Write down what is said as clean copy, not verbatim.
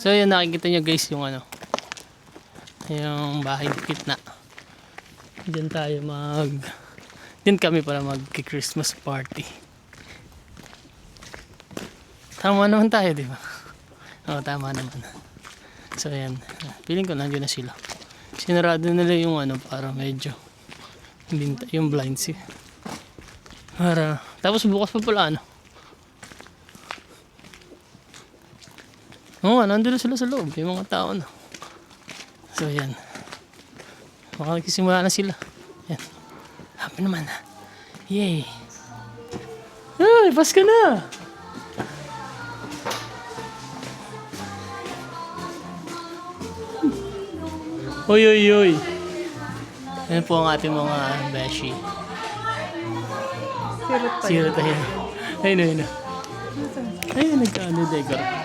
So yun, nakikita nyo guys yung ano, yung bahay dikit na. Diyan tayo diyan kami para mag-Christmas party. Tama naman tayo, di ba? Oo, tama naman. So ayan, feeling ko nandiyan na sila. Sinarado nila yung ano para medyo yung blinds eh. Tapos bukas pa pala ano. Oo nga, nandun na sila sa loob. Yung mga tao na. So yan. Makakagsimula na sila. Yan. Happy naman ha. Yay. Ay, Pasko na. Uy, uy, uy. Yan po ang ating mga beshi. Sirot pa Siro tayo. Ayun, ayun. Ayun, nagkaano, Degor.